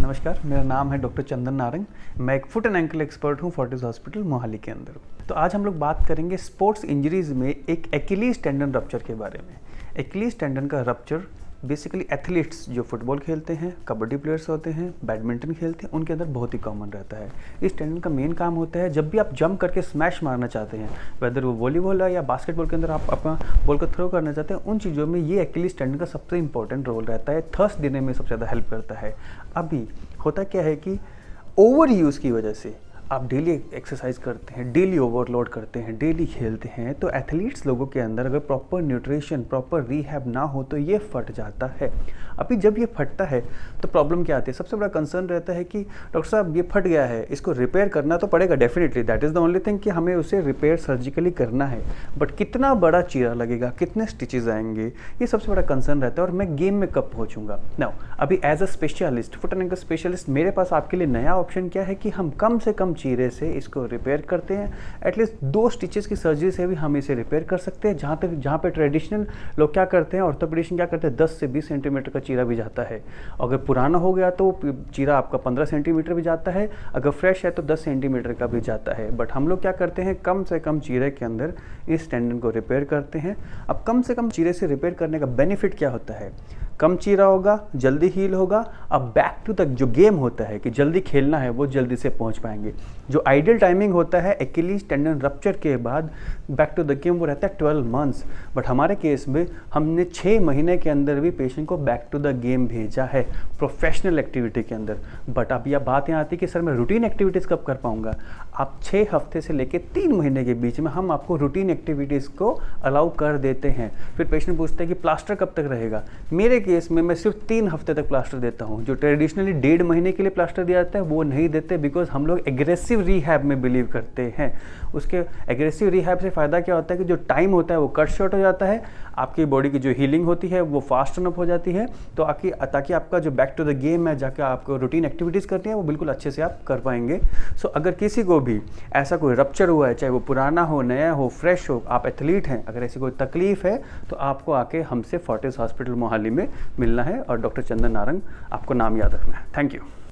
नमस्कार, मेरा नाम है डॉक्टर चंदन नारंग। मैं एक फुट एंड एंकल एक्सपर्ट हूँ फोर्टिस हॉस्पिटल मोहाली के अंदर। तो आज हम लोग बात करेंगे स्पोर्ट्स इंजरीज में एक एक्कीलीज टेंडन रप्चर के बारे में। एक्कीलीज टेंडन का रप्चर बेसिकली एथलीट्स जो फुटबॉल खेलते हैं, कबड्डी प्लेयर्स होते हैं, बैडमिंटन खेलते हैं, उनके अंदर बहुत ही कॉमन रहता है। इस टेंडन का मेन काम होता है जब भी आप जंप करके स्मैश मारना चाहते हैं, वेदर वो वॉलीबॉल है या बास्केटबॉल के अंदर आप अपना बॉल को थ्रो करना चाहते हैं, उन चीज़ों में ये एक्कीलीज टेंडन का सबसे इंपॉर्टेंट रोल रहता है। थर्स्ट देने में सबसे ज़्यादा हेल्प करता है। अभी होता क्या है कि ओवर यूज़ की वजह से आप डेली एक्सरसाइज करते हैं, डेली ओवरलोड करते हैं, डेली खेलते हैं, तो एथलीट्स लोगों के अंदर अगर प्रॉपर न्यूट्रिशन, प्रॉपर रिहैब ना हो तो ये फट जाता है। अभी जब ये फटता है तो प्रॉब्लम क्या आती है? सबसे बड़ा कंसर्न रहता है कि डॉक्टर साहब ये फट गया है, इसको रिपेयर करना तो पड़ेगा definitely, that is the only thing कि हमें उसे रिपेयर सर्जिकली करना है, बट कितना बड़ा चीरा लगेगा, कितने स्टिचेज आएंगे, ये सबसे बड़ा कंसर्न रहता है। और मैं गेम में कब पहुँचूंगा? नाउ अभी as a specialist, foot and ankle specialist, मेरे पास आपके लिए नया ऑप्शन क्या है कि हम कम से कम चीरे से इसको रिपेयर करते हैं। एटलीस्ट 2 स्टिचेस की सर्जरी से भी हम इसे रिपेयर कर सकते हैं। जहाँ पे ट्रेडिशनल लोग क्या करते हैं, ऑर्थोपेडिशियन क्या करते हैं, 10 से 20 सेंटीमीटर का चीरा भी जाता है। अगर पुराना हो गया तो चीरा आपका 15 सेंटीमीटर भी जाता है, अगर फ्रेश है तो 10 सेंटीमीटर का भी जाता है। बट हम लोग क्या करते हैं, कम से कम चीरे के अंदर इस टेंडन को रिपेयर करते हैं। अब कम से कम चीरे से रिपेयर करने का बेनिफिट क्या होता है? कम चीरा होगा, जल्दी हील होगा। अब बैक टू तक जो गेम होता है कि जल्दी खेलना है, वो जल्दी से पहुंच पाएंगे। जो आइडियल टाइमिंग होता है एक्कीलीज टेंडन रप्चर के बाद बैक टू द गेम, वो रहता है 12 मंथ्स। बट हमारे केस में हमने 6 महीने के अंदर भी पेशेंट को बैक टू द गेम भेजा है प्रोफेशनल एक्टिविटी के अंदर। बट अब यह बात यहाँ आती है कि सर मैं रूटीन एक्टिविटीज़ कब कर पाऊँगा? आप 6 हफ्ते से लेकर 3 महीने के बीच में हम आपको रूटीन एक्टिविटीज़ को अलाउ कर देते हैं। फिर पेशेंट पूछते हैं कि प्लास्टर कब तक रहेगा? मेरे केस में मैं सिर्फ 3 हफ्ते तक प्लास्टर देता हूँ। जो ट्रेडिशनली 1.5 महीने के लिए प्लास्टर दिया जाता है वो नहीं देते, बिकॉज हम लोग एग्रेसिव रिहैब में बिलीव करते हैं। उसके एग्रेसिव रिहैब से फ़ायदा क्या होता है कि जो टाइम होता है वो कट शॉर्ट हो जाता है, आपकी बॉडी की जो हीलिंग होती है वो फास्ट अप हो जाती है, तो ताकि आपका जो बैक टू द गेम है, जाकर आपको रूटीन एक्टिविटीज़ करनी है, वो बिल्कुल अच्छे से आप कर पाएंगे। सो अगर किसी को भी ऐसा कोई रप्चर हुआ है, चाहे वो पुराना हो, नया हो, फ्रेश हो, आप एथलीट हैं, अगर ऐसी कोई तकलीफ है तो आपको आके हमसे फोर्टिस हॉस्पिटल मोहाली में मिलना है। और डॉक्टर चंदन नारंग आपको नाम याद रखना है। Thank you.